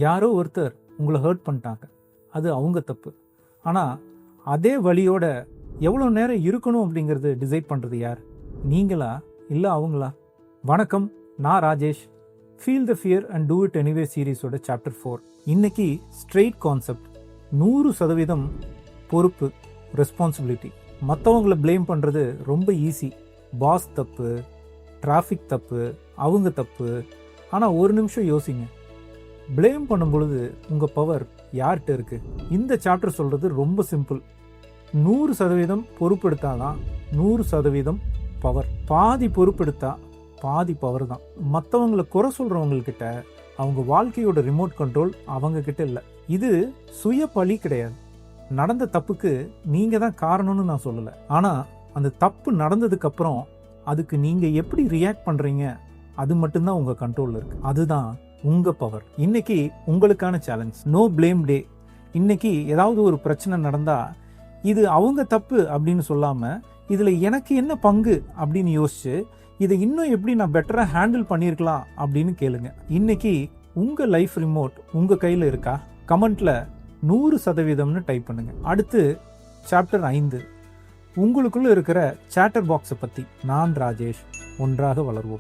யாரோ ஒருத்தர் உங்களை ஹர்ட் பண்ணிட்டாங்க, அது அவங்க தப்பு. ஆனால் அதே வழியோட எவ்வளோ நேரம் இருக்கணும் அப்படிங்கிறது டிசைட் பண்ணுறது யார்? நீங்களா இல்லை அவங்களா? வணக்கம், நான் Rajesh. Feel the fear and do it anyway சீரீஸோட சாப்டர் 4. இன்னைக்கு ஸ்ட்ரெயிட் கான்செப்ட், 100% பொறுப்பு, ரெஸ்பான்சிபிலிட்டி. மற்றவங்களை ப்ளேம் பண்ணுறது ரொம்ப ஈஸி. பாஸ் தப்பு, டிராஃபிக் தப்பு, அவங்க தப்பு. ஆனால் ஒரு நிமிஷம் யோசிங்க, ப்ளேம் பண்ணும் பொழுது உங்கள் பவர் யார்கிட்ட இருக்குது? இந்த சாப்டர் சொல்கிறது ரொம்ப சிம்பிள். 100% பொறுப்பெடுத்தாதான் 100% பவர். பாதி பொறுப்பெடுத்தா பாதி பவர் தான். மற்றவங்களை குறை சொல்கிறவங்கக்கிட்ட அவங்க வாழ்க்கையோட ரிமோட் கண்ட்ரோல் அவங்கக்கிட்ட இல்லை. இது சுய பழி கிடையாது. நடந்த தப்புக்கு நீங்கள் தான் காரணம்னு நான் சொல்லலை. ஆனால் அந்த தப்பு நடந்ததுக்கப்புறம் அதுக்கு நீங்கள் எப்படி ரியாக்ட் பண்ணுறீங்க, அது மட்டும்தான் உங்கள் கண்ட்ரோலில் இருக்குது. அதுதான் உங்கள் பவர். இன்னைக்கு உங்களுக்கான சேலஞ்ச், நோ ப்ளேம் டே. இன்னைக்கு ஏதாவது ஒரு பிரச்சனை நடந்தால் இது அவங்க தப்பு அப்படின்னு சொல்லாமல், இதில் எனக்கு என்ன பங்கு அப்படின்னு யோசிச்சு இதை இன்னும் எப்படி நான் பெட்டராக ஹேண்டில் பண்ணியிருக்கலாம் அப்படின்னு கேளுங்க. இன்னைக்கு உங்கள் லைஃப் ரிமோட் உங்கள் கையில் இருக்கா? கமெண்ட்ல 100%ன்னு டைப் பண்ணுங்க. அடுத்து சாப்டர் 5, உங்களுக்குள்ள இருக்கிற சேட்டர் பாக்ஸை பற்றி. நான் ராஜேஷ். ஒன்றாக வளர்வோம்.